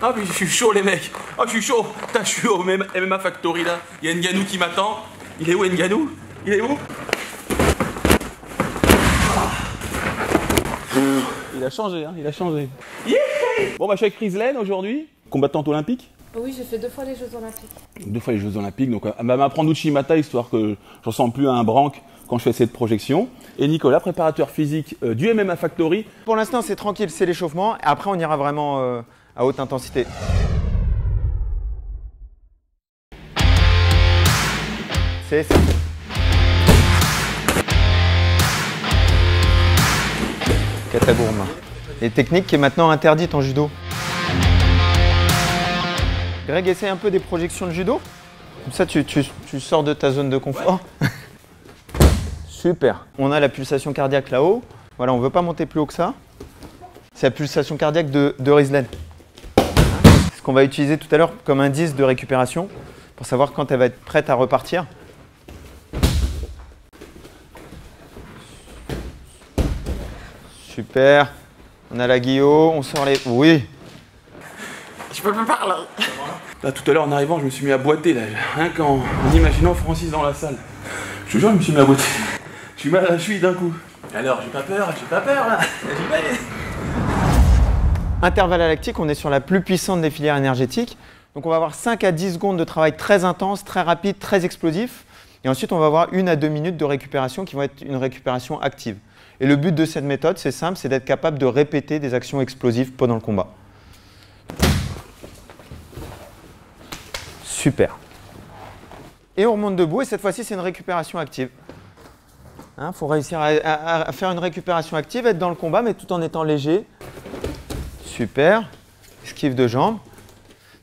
Ah puis je suis chaud les mecs. Ah je suis chaud. Putain, je suis au MMA Factory là. Il y a Ngannou qui m'attend. Il est où Ngannou? Il est où? Il a changé, hein, il a changé. Yeah. Bon bah je suis avec Rizlen aujourd'hui, combattante olympique. Oui, j'ai fait 2 fois les Jeux Olympiques. 2 fois les Jeux Olympiques, donc elle va m'apprendre Uchimata histoire que je ressemble plus à un branque quand je fais cette projection. Et Nicolas, préparateur physique du MMA Factory. Pour l'instant c'est tranquille, c'est l'échauffement. Après on ira vraiment à haute intensité. C'est ça. Katagourma. Et technique qui est maintenant interdite en judo. Greg, essaie un peu des projections de judo. Comme ça, tu sors de ta zone de confort. Ouais. Super. On a la pulsation cardiaque là-haut. Voilà, on ne veut pas monter plus haut que ça. C'est la pulsation cardiaque de Rizlen. C'est ce qu'on va utiliser tout à l'heure comme indice de récupération pour savoir quand elle va être prête à repartir. Super. On a la guillot, on sort les... Oui. Je peux pas parler. Là, tout à l'heure, en arrivant, je me suis mis à boiter, là. Rien qu'en imaginant Francis dans la salle. Je te jure, je me suis mis à boiter. Je suis mal à la cheville d'un coup. Alors, j'ai pas peur, là. J'y vais. Intervalle lactique, on est sur la plus puissante des filières énergétiques. Donc, on va avoir 5 à 10 secondes de travail très intense, très rapide, très explosif. Et ensuite, on va avoir 1 à 2 minutes de récupération qui vont être une récupération active. Et le but de cette méthode, c'est simple, c'est d'être capable de répéter des actions explosives pendant le combat. Super. Et on remonte debout et cette fois-ci, c'est une récupération active. Il faut réussir à faire une récupération active, être dans le combat, mais tout en étant léger. Super. Esquive de jambes.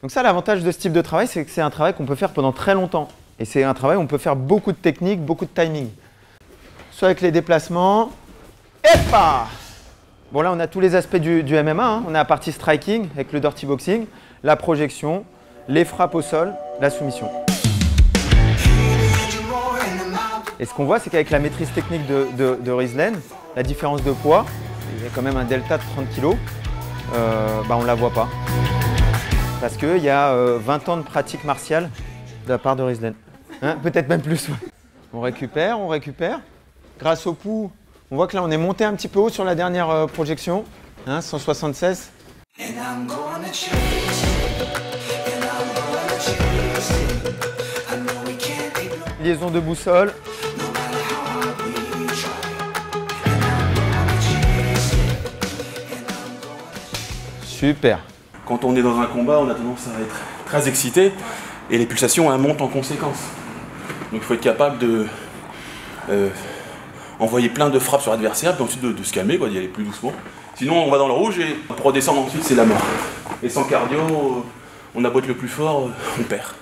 Donc ça, l'avantage de ce type de travail, c'est que c'est un travail qu'on peut faire pendant très longtemps. Et c'est un travail où on peut faire beaucoup de techniques, beaucoup de timing. Soit avec les déplacements. Epa! Bon, là, on a tous les aspects du MMA. Hein. On a la partie striking avec le dirty boxing, la projection, les frappes au sol, la soumission. Et ce qu'on voit, c'est qu'avec la maîtrise technique de Rizlen, la différence de poids, il y a quand même un delta de 30 kg, on ne la voit pas. Parce qu'il y a 20 ans de pratique martiale de la part de Rizlen. Hein, peut-être même plus. Ouais. On récupère. Grâce au pouls, on voit que là, on est monté un petit peu haut sur la dernière projection, hein, 176. Liaison de boussole. Super. Quand on est dans un combat, on a tendance à être très excité et les pulsations elles montent en conséquence. Donc il faut être capable de envoyer plein de frappes sur l'adversaire, puis ensuite de se calmer, d'y aller plus doucement. Sinon on va dans le rouge et pour redescendre ensuite c'est la mort. Et sans cardio, on a beau être le plus fort, on perd.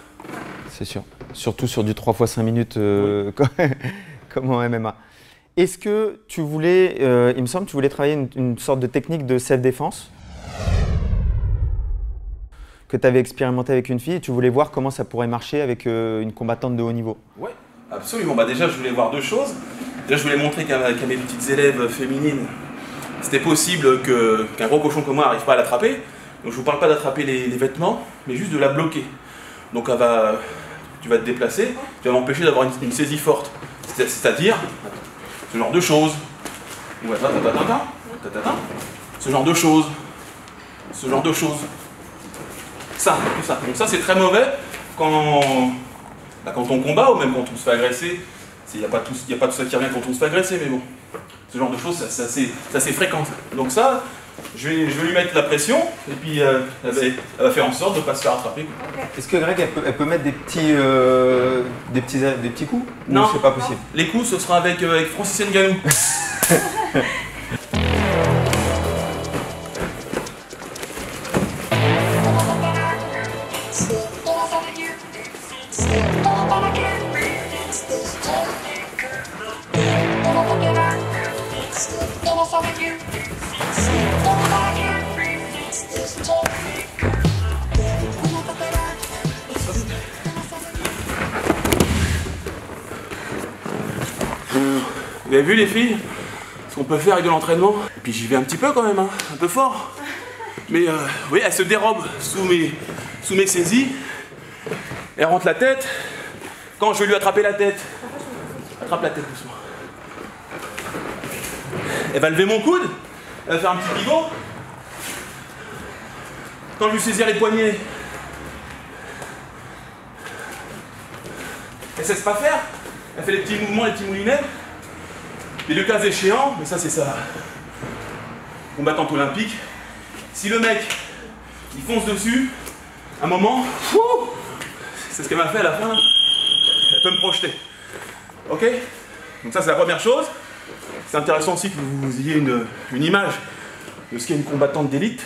C'est sûr. Surtout sur du 3 x 5 minutes oui. Comme en MMA. Est-ce que tu voulais, il me semble, tu voulais travailler une sorte de technique de self-défense que tu avais expérimenté avec une fille et tu voulais voir comment ça pourrait marcher avec une combattante de haut niveau? Oui, absolument. Déjà, je voulais voir 2 choses. Déjà, je voulais montrer qu'à mes petites élèves féminines, c'était possible qu'un gros cochon comme moi n'arrive pas à l'attraper. Donc, je ne vous parle pas d'attraper les vêtements, mais juste de la bloquer. Donc, tu vas te déplacer, tu vas m'empêcher d'avoir une saisie forte. C'est-à-dire ce genre de choses. Ouais, ce genre de choses. Ce genre de choses. Ça, tout ça. Donc ça, c'est très mauvais quand on combat ou même quand on se fait agresser. Il n'y a pas tout ça qui revient quand on se fait agresser, mais bon. Ce genre de choses, c'est assez fréquent. Donc ça, je vais lui mettre la pression et puis elle va faire en sorte de ne pas se faire attraper. Okay. Est-ce que Greg, elle peut mettre des petits coups? Non, c'est pas possible. Les coups, ce sera avec Francis Ngannou. Vous avez vu les filles? qu'on peut faire avec de l'entraînement. Et puis j'y vais un petit peu quand même, hein, un peu fort. Mais vous voyez, elle se dérobe sous mes saisies. Elle rentre la tête. Quand je vais lui attraper la tête, attrape la tête doucement. Elle va lever mon coude. Elle va faire un petit pivot. Quand je lui saisir les poignets, elle ne cesse pas faire. Elle fait les petits mouvements, les petits moulinets. Et le cas échéant, mais ça c'est ça, combattante olympique, si le mec il fonce dessus, à un moment, c'est ce qu'elle m'a fait à la fin, elle peut me projeter. Ok? Donc ça c'est la première chose. C'est intéressant aussi que vous ayez une image de ce qu'est une combattante d'élite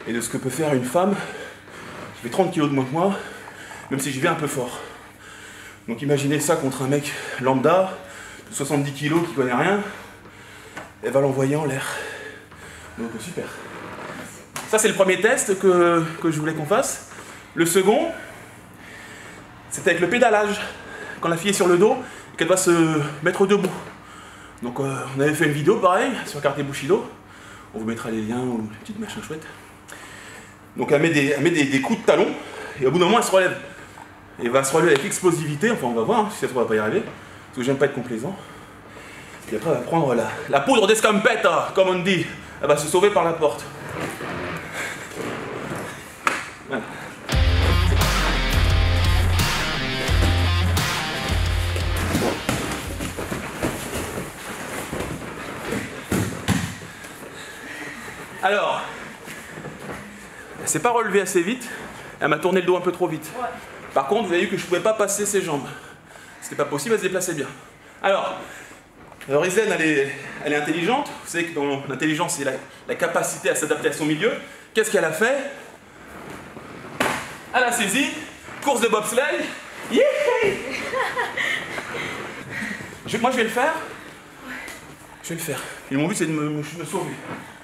et de ce que peut faire une femme qui fait 30 kg de moins que moi, même si j'y vais un peu fort. Donc imaginez ça contre un mec lambda, 70 kg qui connaît rien, elle va l'envoyer en l'air. Donc super. Ça c'est le premier test que je voulais qu'on fasse. Le second, c'était avec le pédalage. Quand la fille est sur le dos et qu'elle doit se mettre debout. Donc on avait fait une vidéo pareil sur Karate Bushido. On vous mettra les liens ou les petites machins chouettes. Donc elle met des coups de talon et au bout d'un moment elle se relève. Et elle va se relever avec explosivité, enfin on va voir hein, si ça se trouve, elle va pas y arriver. Parce que j'aime pas être complaisant. Et après elle va prendre la poudre d'escampette, comme on dit. Elle va se sauver par la porte. Voilà. Alors, elle s'est pas relevée assez vite, elle m'a tourné le dos un peu trop vite. Ouais. Par contre, vous avez vu que je pouvais pas passer ses jambes. C'était pas possible, elle se déplaçait bien. Alors Rizlen, elle est intelligente. Vous savez que dans l'intelligence, c'est la capacité à s'adapter à son milieu. Qu'est-ce qu'elle a fait? Elle a saisi, course de bobsleigh. Yeah. Moi, je vais le faire. Je vais le faire. Et mon but, c'est de me sauver.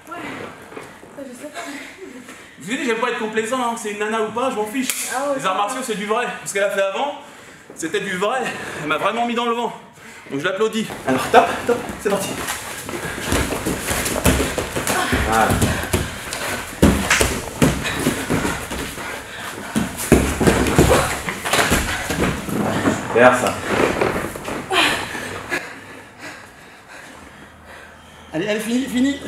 Ouais, ça, je sais. Je vous ai dit, j'aime pas être complaisant, hein. C'est une nana ou pas, je m'en fiche. Ah ouais, les arts martiaux, c'est du vrai. Ce qu'elle a fait avant, c'était du vrai. Elle m'a vraiment mis dans le vent. Donc je l'applaudis. Alors, top, c'est parti. Voilà. Super ça. Allez, fini.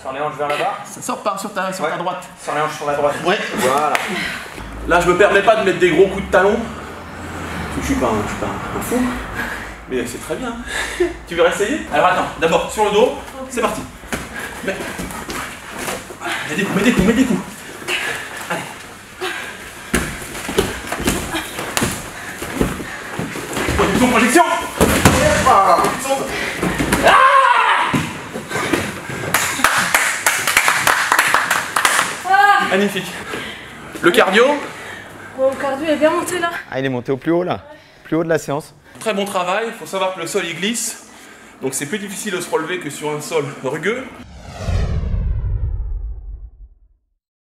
Sors les hanches vers là-bas. Ça sort par sur ta droite. Sors les hanches sur la droite. Ouais. Voilà. Là, je me permets pas de mettre des gros coups de talon. Parce que je suis pas un fou. Mais c'est très bien. Tu veux essayer? Alors attends, d'abord sur le dos, c'est parti. Mets des coups. Allez. Position, projection. Magnifique. Le cardio. Bon, le cardio est bien monté là. Ah, il est monté au plus haut là. Plus haut de la séance. Très bon travail. Il faut savoir que le sol il glisse. Donc c'est plus difficile de se relever que sur un sol rugueux.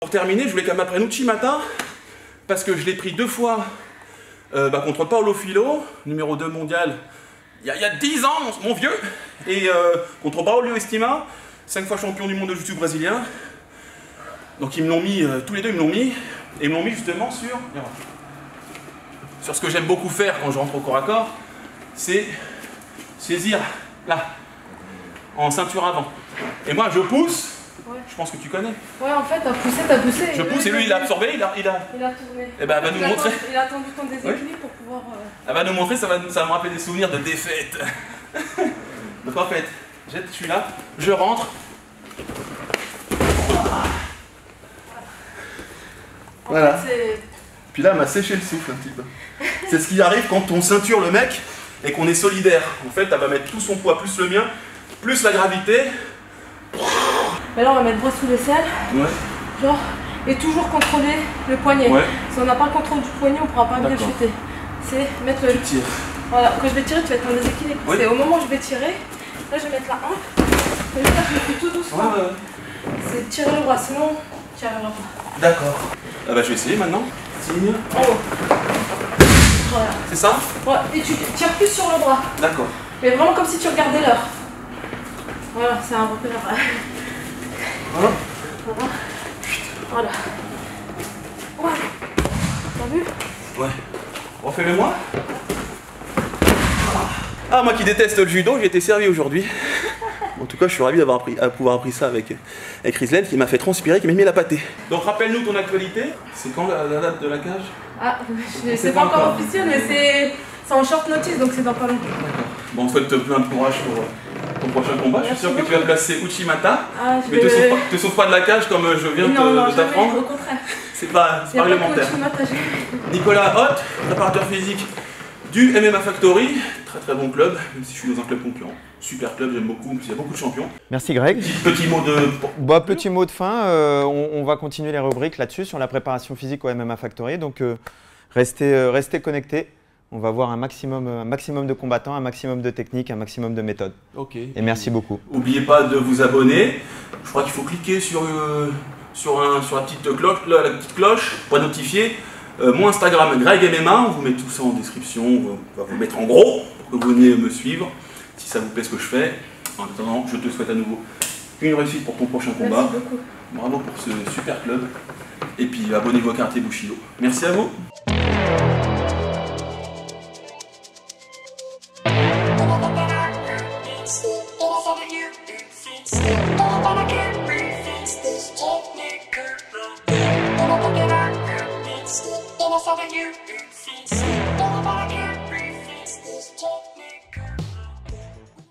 Pour terminer, je voulais qu'elle m'apprenne Uchimata. Parce que je l'ai pris 2 fois contre Paulo Filho, numéro 2 mondial. Il y a 10 ans, mon vieux. Et contre Braulio Estima, 5 fois champion du monde de jiu-jitsu brésilien. Donc ils me l'ont mis, tous les deux ils me l'ont mis, et ils me l'ont mis justement sur ce que j'aime beaucoup faire quand je rentre au corps à corps, c'est saisir là, en ceinture avant. Et moi je pousse, ouais. Je pense que tu connais. Ouais, en fait, t'as poussé. Je pousse et lui il a absorbé, il a tourné. Et ben elle va nous montrer. Il a attendu ton déséquilibre pour pouvoir... Elle va nous montrer, ça va me rappeler des souvenirs de défaite. Donc en fait, je suis là, je rentre. Voilà. Puis là, elle m'a séché le souffle un petit peu. C'est ce qui arrive quand on ceinture le mec et qu'on est solidaire. En fait, elle va mettre tout son poids, plus le mien, plus la gravité. Mais là, on va mettre bras sous l'aisselle. Ouais. Genre, et toujours contrôler le poignet. Ouais. Si on n'a pas le contrôle du poignet, on ne pourra pas bien chuter. C'est mettre le... Tu tires. Voilà, quand je vais tirer, tu vas être en déséquilibre. Oui. C'est au moment où je vais tirer, là, je vais mettre la hanche. Et là, je le fais tout doucement. Ouais. C'est tirer le bras, sinon, tu n'y arriveras pas. D'accord. Ah bah je vais essayer maintenant. Signe. En haut. Voilà. C'est ça? Ouais, et tu tires plus sur le bras. D'accord. Mais vraiment comme si tu regardais l'heure. Voilà, c'est un repère. Voilà. Voilà. Voilà. Ouais. T'as vu? Ouais. Refais-le-moi. Ah, moi qui déteste le judo, j'ai été servi aujourd'hui. En tout cas, je suis ravi d'avoir pouvoir appris ça avec Rislel qui m'a fait transpirer, qui m'a mis la pâtée. Donc rappelle-nous ton actualité. C'est quand la date de la cage? Ah, c'est pas encore officiel, mais c'est en short notice, donc c'est dans pas longtemps. Bon, on souhaite plein de courage pour ton prochain combat. Je suis sûr que tu vas placer Uchimata. Ah, mais te sauve pas de la cage comme je viens de t'apprendre. Au contraire. C'est pas réglementaire. Nicolas Hott, préparateur physique du MMA Factory. Très très bon club, même si je suis dans un club concurrent. Super club, j'aime beaucoup, il y a beaucoup de champions. Merci Greg. Petit mot de... Bah, petit mot de fin, on va continuer les rubriques là-dessus, sur la préparation physique au MMA Factory. Donc restez connectés. On va voir un maximum de combattants, un maximum de techniques, un maximum de méthodes. Ok. Et merci beaucoup. N'oubliez pas de vous abonner. Je crois qu'il faut cliquer sur la petite cloche pour être notifié. Mon Instagram Greg MMA, on vous met tout ça en description, on va vous mettre en gros pour que vous veniez me suivre si ça vous plaît ce que je fais. En attendant, je te souhaite à nouveau une réussite pour ton prochain combat. Merci beaucoup. Bravo pour ce super club. Et puis abonnez-vous à Karaté Bushido. Merci à vous. You